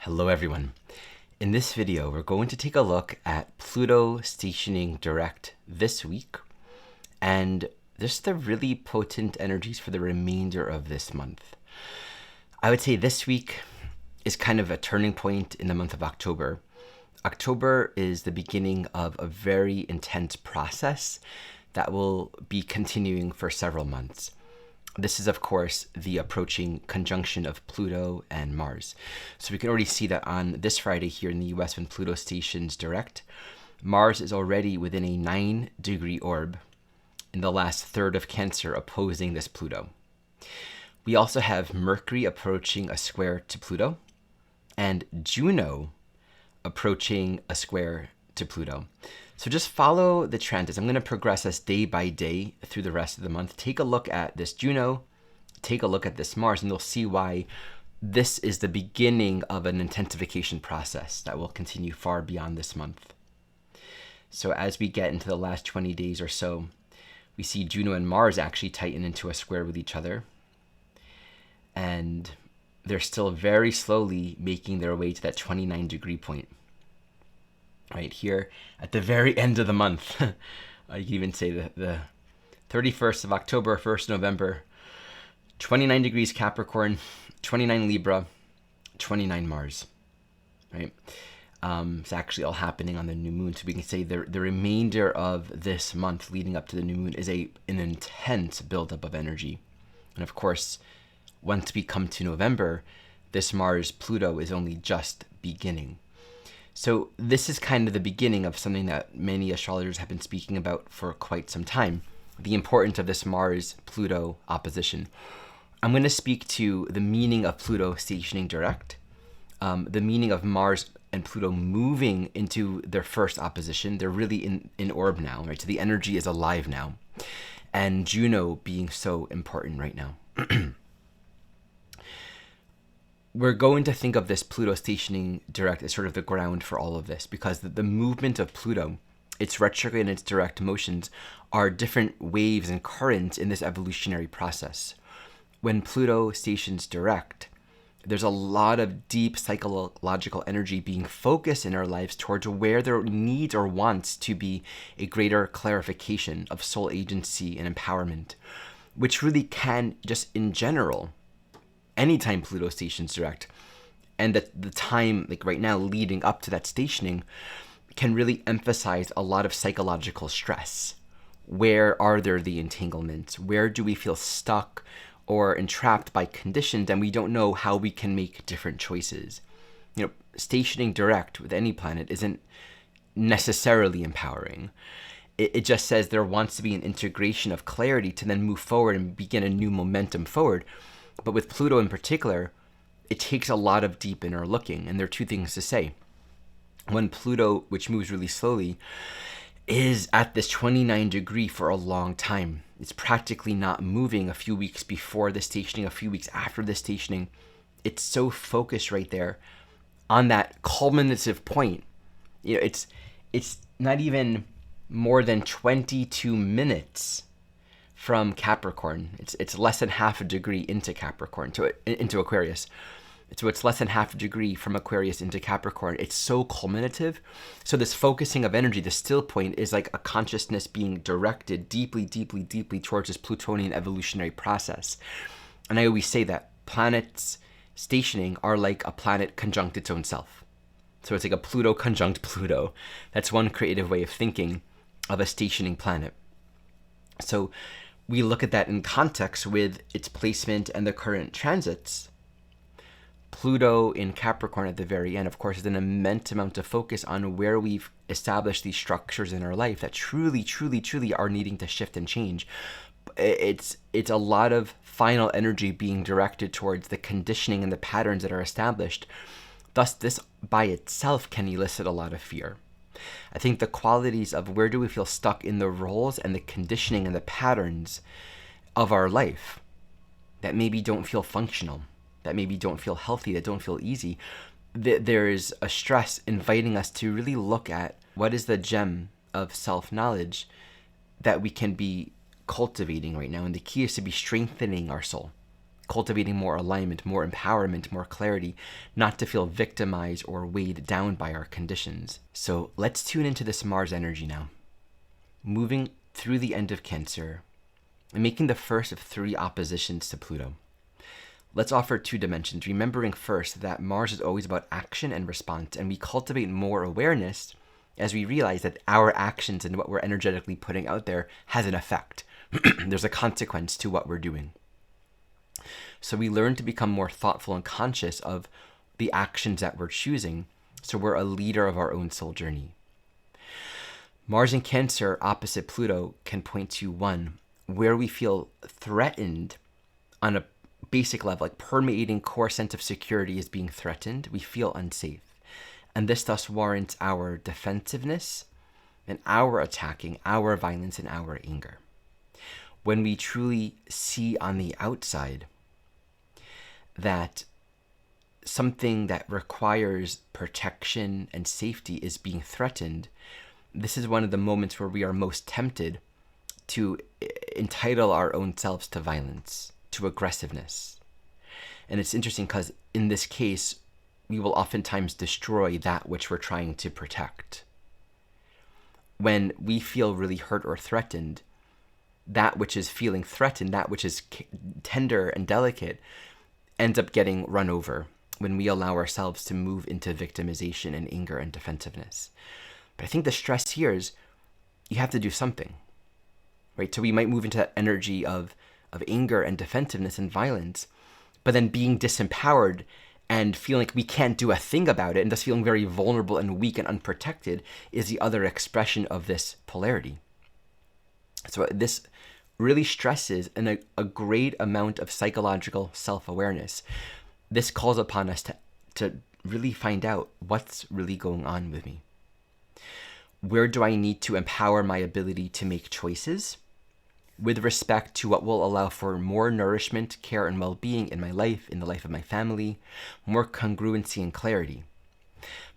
Hello everyone. In this video, we're going to take a look at Pluto stationing direct this week and just the really potent energies for the remainder of this month. I would say this week is kind of a turning point in the month of October. October is the beginning of a very intense process that will be continuing for several months. This is, of course, the approaching conjunction of Pluto and Mars. So we can already see that on this Friday here in the US when Pluto stations direct, Mars is already within a 9-degree orb in the last third of Cancer opposing this Pluto. We also have Mercury approaching a square to Pluto and Juno approaching a square to Pluto. So just follow the transits. I'm going to progress us day by day through the rest of the month. Take a look at this Juno, take a look at this Mars, and you'll see why this is the beginning of an intensification process that will continue far beyond this month. So as we get into the last 20 days or so, we see Juno and Mars actually tighten into a square with each other. And they're still very slowly making their way to that 29-degree point. Right here at the very end of the month. You can even say the 31st of October, 1st November, 29 degrees Capricorn, 29 Libra, 29 Mars, right? It's actually all happening on the new moon. So we can say the remainder of this month leading up to the new moon is an intense buildup of energy. And of course, once we come to November, this Mars-Pluto is only just beginning. So this is kind of the beginning of something that many astrologers have been speaking about for quite some time, the importance of this Mars-Pluto opposition. I'm going to speak to the meaning of Pluto stationing direct, the meaning of Mars and Pluto moving into their first opposition. They're really in orb now, right? So the energy is alive now. And Juno being so important right now. We're going to think of this Pluto stationing direct as sort of the ground for all of this, because the movement of Pluto, its retrograde and its direct motions, are different waves and currents in this evolutionary process. When Pluto stations direct, there's a lot of deep psychological energy being focused in our lives towards where there needs or wants to be a greater clarification of soul agency and empowerment, which really can just in general, anytime Pluto stations direct, and the time, like right now, leading up to that stationing, can really emphasize a lot of psychological stress. Where are there the entanglements? Where do we feel stuck or entrapped by conditions and we don't know how we can make different choices? You know, stationing direct with any planet isn't necessarily empowering. It just says there wants to be an integration of clarity to then move forward and begin a new momentum forward. But with Pluto in particular, it takes a lot of deep inner looking. And there are two things to say. When Pluto, which moves really slowly, is at this 29 degree for a long time. It's practically not moving a few weeks before the stationing, a few weeks after the stationing. It's so focused right there on that culminative point. You know, it's not even more than 22 minutes from Capricorn. It's less than half a degree into Capricorn, into Aquarius. So it's less than half a degree from Aquarius into Capricorn. It's so culminative. So this focusing of energy, the still point, is like a consciousness being directed deeply, deeply, deeply towards this Plutonian evolutionary process. And I always say that planets stationing are like a planet conjunct its own self. So it's like a Pluto conjunct Pluto. That's one creative way of thinking of a stationing planet. So we look at that in context with its placement and the current transits. Pluto in Capricorn at the very end, of course, is an immense amount of focus on where we've established these structures in our life that truly, truly, truly are needing to shift and change. It's a lot of final energy being directed towards the conditioning and the patterns that are established. Thus, this by itself can elicit a lot of fear. I think the qualities of where do we feel stuck in the roles and the conditioning and the patterns of our life that maybe don't feel functional, that maybe don't feel healthy, that don't feel easy. There is a stress inviting us to really look at what is the gem of self-knowledge that we can be cultivating right now. And the key is to be strengthening our soul, cultivating more alignment, more empowerment, more clarity, not to feel victimized or weighed down by our conditions. So let's tune into this Mars energy now. Moving through the end of Cancer and making the first of 3 oppositions to Pluto. Let's offer 2 dimensions, remembering first that Mars is always about action and response, and we cultivate more awareness as we realize that our actions and what we're energetically putting out there has an effect. There's a consequence to what we're doing. So we learn to become more thoughtful and conscious of the actions that we're choosing, so we're a leader of our own soul journey. Mars in Cancer opposite Pluto can point to 1, where we feel threatened on a basic level, like permeating core sense of security is being threatened. We feel unsafe. And this thus warrants our defensiveness and our attacking, our violence and our anger. When we truly see on the outside that something that requires protection and safety is being threatened, this is one of the moments where we are most tempted to entitle our own selves to violence, to aggressiveness. And it's interesting because in this case, we will oftentimes destroy that which we're trying to protect. When we feel really hurt or threatened, that which is feeling threatened, that which is tender and delicate, ends up getting run over when we allow ourselves to move into victimization and anger and defensiveness. But I think the stress here is you have to do something, right? So we might move into that energy of anger and defensiveness and violence, but then being disempowered and feeling like we can't do a thing about it and thus feeling very vulnerable and weak and unprotected is the other expression of this polarity. So this really stresses a great amount of psychological self-awareness. This calls upon us to really find out what's really going on with me. Where do I need to empower my ability to make choices with respect to what will allow for more nourishment, care, and well-being in my life, in the life of my family, more congruency and clarity.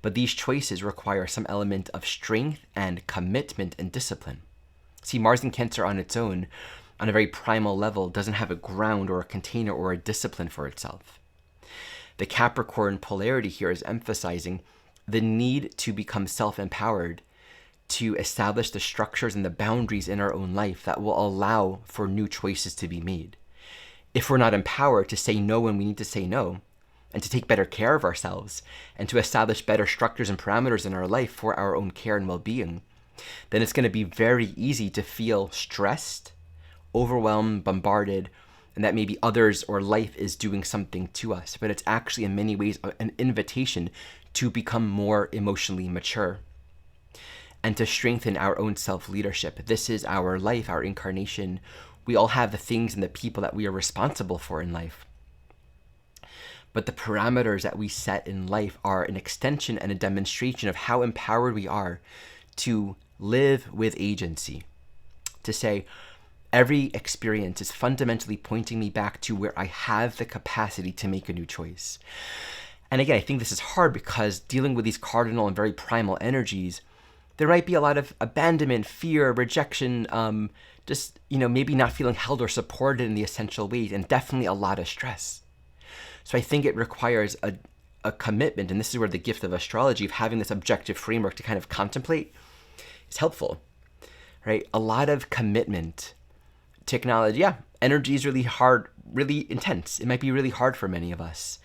But these choices require some element of strength and commitment and discipline. See, Mars in Cancer on its own, on a very primal level, doesn't have a ground or a container or a discipline for itself. The Capricorn polarity here is emphasizing the need to become self-empowered, to establish the structures and the boundaries in our own life that will allow for new choices to be made. If we're not empowered to say no when we need to say no, and to take better care of ourselves, and to establish better structures and parameters in our life for our own care and well-being, then it's going to be very easy to feel stressed, overwhelmed, bombarded, and that maybe others or life is doing something to us. But it's actually in many ways an invitation to become more emotionally mature and to strengthen our own self-leadership. This is our life, our incarnation. We all have the things and the people that we are responsible for in life. But the parameters that we set in life are an extension and a demonstration of how empowered we are to live with agency. To say, every experience is fundamentally pointing me back to where I have the capacity to make a new choice. And again, I think this is hard because dealing with these cardinal and very primal energies, there might be a lot of abandonment, fear, rejection, maybe not feeling held or supported in the essential ways, and definitely a lot of stress. So I think it requires a commitment, and this is where the gift of astrology, of having this objective framework to kind of contemplate, is helpful, right? A lot of commitment. Technology, energy is really hard, really intense. It might be really hard for many of us.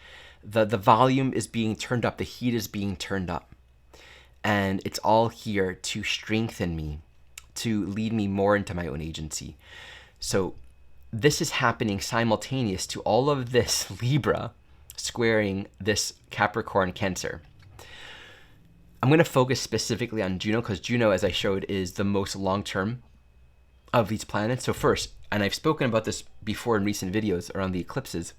The volume is being turned up, the heat is being turned up. And it's all here to strengthen me, to lead me more into my own agency. So this is happening simultaneous to all of this Libra squaring this Capricorn Cancer. I'm going to focus specifically on Juno because Juno, as I showed, is the most long-term of these planets. So first, and I've spoken about this before in recent videos around the eclipses,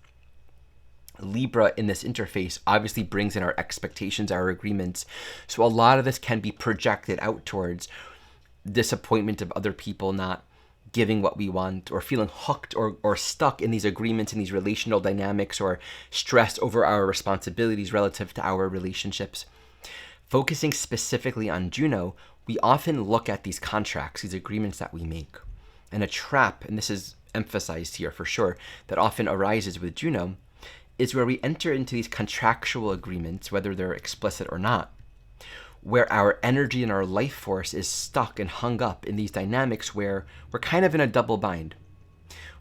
Libra in this interface obviously brings in our expectations, our agreements. So a lot of this can be projected out towards disappointment of other people not giving what we want, or feeling hooked or stuck in these agreements and these relational dynamics, or stressed over our responsibilities relative to our relationships. Focusing specifically on Juno, we often look at these contracts, these agreements that we make. And a trap, and this is emphasized here for sure, that often arises with Juno, is where we enter into these contractual agreements, whether they're explicit or not, where our energy and our life force is stuck and hung up in these dynamics where we're kind of in a double bind.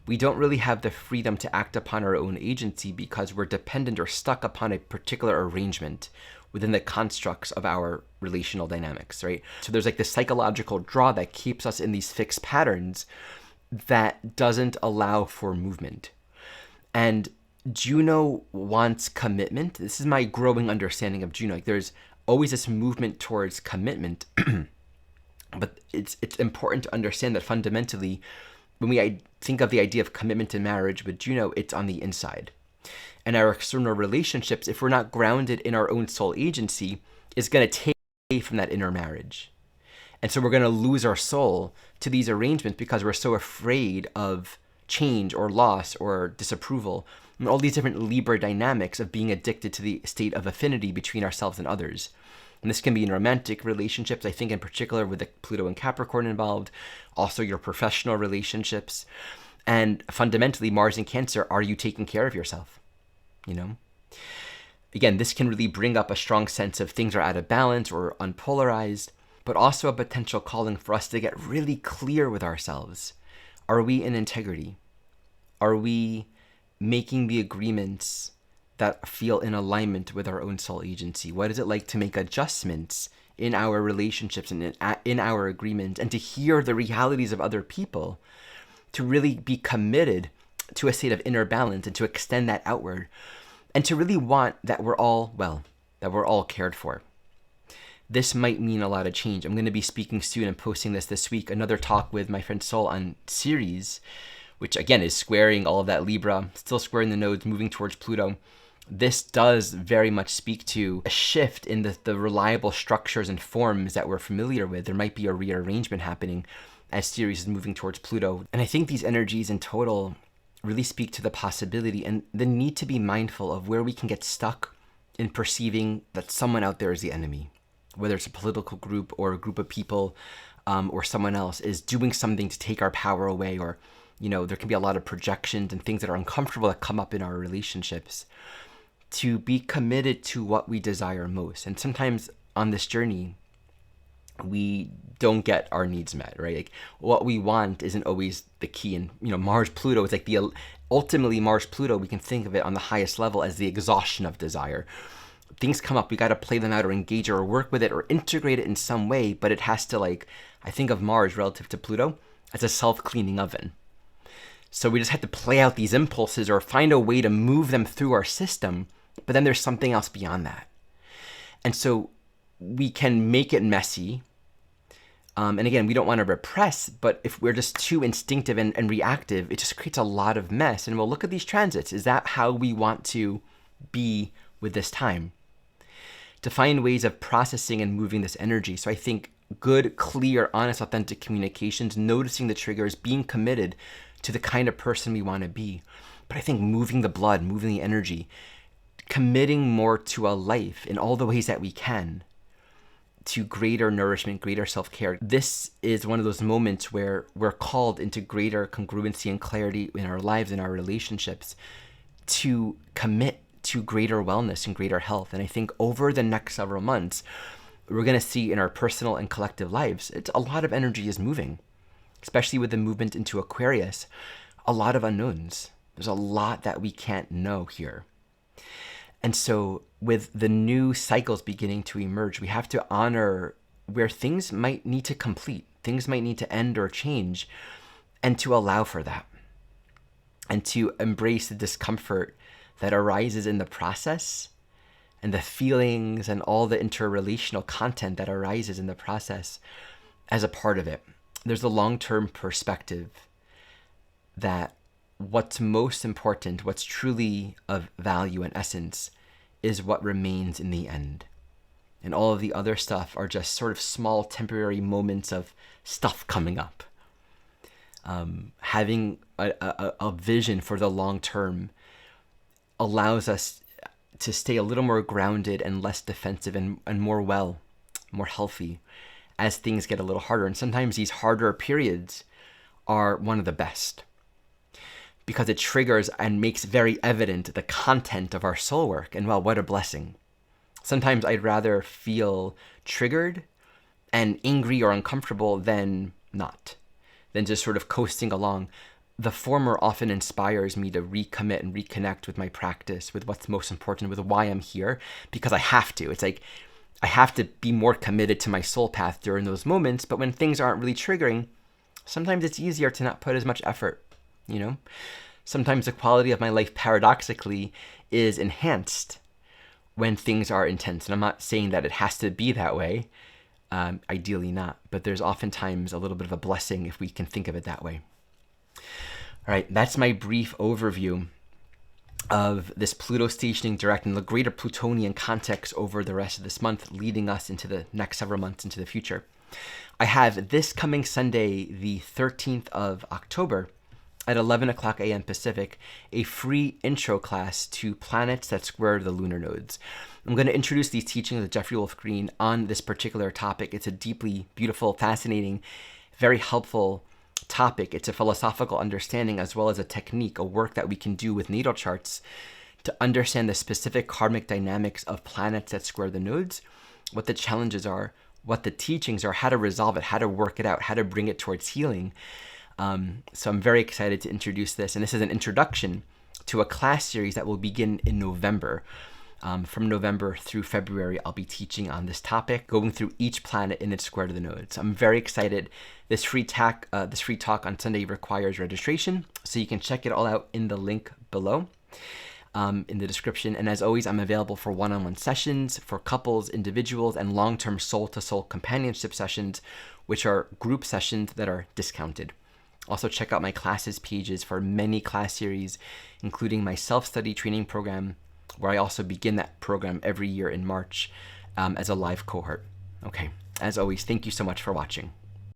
We don't really have the freedom to act upon our own agency because we're dependent or stuck upon a particular arrangement within the constructs of our relational dynamics, right? So there's like this psychological draw that keeps us in these fixed patterns that doesn't allow for movement. And Juno wants commitment. This is my growing understanding of Juno. Like, there's always this movement towards commitment, but it's important to understand that fundamentally, when we think of the idea of commitment to marriage with Juno, it's on the inside. And our external relationships, if we're not grounded in our own soul agency, is going to take away from that inner marriage. And so we're going to lose our soul to these arrangements because we're so afraid of change or loss or disapproval, and all these different Libra dynamics of being addicted to the state of affinity between ourselves and others. And this can be in romantic relationships, I think in particular with the Pluto and Capricorn involved, also your professional relationships. And fundamentally, Mars in Cancer, are you taking care of yourself? You know? Again, this can really bring up a strong sense of things are out of balance or unpolarized, but also a potential calling for us to get really clear with ourselves. Are we in integrity? Are we making the agreements that feel in alignment with our own soul agency? What is it like to make adjustments in our relationships and in our agreements, and to hear the realities of other people, to really be committed to a state of inner balance and to extend that outward, and to really want that we're all well, that we're all cared for. This might mean a lot of change. I'm going to be speaking soon and posting this week, another talk with my friend Sol on Ceres, which again is squaring all of that Libra, still squaring the nodes, moving towards Pluto. This does very much speak to a shift in the reliable structures and forms that we're familiar with. There might be a rearrangement happening as Ceres is moving towards Pluto. And I think these energies in total really speak to the possibility and the need to be mindful of where we can get stuck in perceiving that someone out there is the enemy, whether it's a political group or a group of people or someone else is doing something to take our power away, or, you know, there can be a lot of projections and things that are uncomfortable that come up in our relationships. To be committed to what we desire most. And sometimes on this journey, we don't get our needs met, right? Like, what we want isn't always the key. And, you know, Mars-Pluto is like ultimately Mars-Pluto, we can think of it on the highest level as the exhaustion of desire. Things come up, we got to play them out or engage or work with it or integrate it in some way, but it has to, like, I think of Mars relative to Pluto as a self-cleaning oven. So we just have to play out these impulses or find a way to move them through our system. But then there's something else beyond that. And so we can make it messy. And again, we don't want to repress, but if we're just too instinctive and reactive, it just creates a lot of mess. And we'll look at these transits. Is that how we want to be with this time? To find ways of processing and moving this energy. So I think good, clear, honest, authentic communications, noticing the triggers, being committed to the kind of person we want to be. But I think moving the blood, moving the energy, committing more to a life in all the ways that we can, to greater nourishment, greater self-care. This is one of those moments where we're called into greater congruency and clarity in our lives and our relationships, to commit to greater wellness and greater health. And I think over the next several months, we're going to see in our personal and collective lives, it's a lot of energy is moving, especially with the movement into Aquarius, a lot of unknowns. There's a lot that we can't know here. And so with the new cycles beginning to emerge, we have to honor where things might need to complete, things might need to end or change, and to allow for that. And to embrace the discomfort that arises in the process, and the feelings and all the interrelational content that arises in the process as a part of it. There's a long-term perspective that what's most important, what's truly of value and essence, is what remains in the end. And all of the other stuff are just sort of small temporary moments of stuff coming up. Having a vision for the long term allows us to stay a little more grounded and less defensive and more healthy as things get a little harder. And sometimes these harder periods are one of the best. because it triggers and makes very evident the content of our soul work. And well, what a blessing. Sometimes I'd rather feel triggered and angry or uncomfortable than not, than just sort of coasting along. The former often inspires me to recommit and reconnect with my practice, with what's most important, with why I'm here, because I have to. It's like I have to be more committed to my soul path during those moments. But when things aren't really triggering, sometimes it's easier to not put as much effort, you know? Sometimes the quality of my life, paradoxically, is enhanced when things are intense. And I'm not saying that it has to be that way. Ideally not. But there's oftentimes a little bit of a blessing if we can think of it that way. All right, that's my brief overview of this Pluto stationing direct and the greater Plutonian context over the rest of this month, leading us into the next several months into the future. I have this coming Sunday, the 13th of October, at 11 o'clock a.m. Pacific, a free intro class to planets that square the lunar nodes. I'm going to introduce these teachings of Jeffrey Wolf Green on this particular topic. It's a deeply beautiful, fascinating, very helpful topic. It's a philosophical understanding as well as a technique, a work that we can do with natal charts to understand the specific karmic dynamics of planets that square the nodes, what the challenges are, what the teachings are, how to resolve it, how to work it out, how to bring it towards healing. So I'm very excited to introduce this. And this is an introduction to a class series that will begin in November. From November through February, I'll be teaching on this topic, going through each planet in its square to the nodes. I'm very excited. This free talk on Sunday requires registration, so you can check it all out in the link below in the description. And as always, I'm available for one-on-one sessions, for couples, individuals, and long-term soul-to-soul companionship sessions, which are group sessions that are discounted. Also, check out my classes pages for many class series, including my self-study training program, where I also begin that program every year in March as a live cohort. Okay, as always, thank you so much for watching.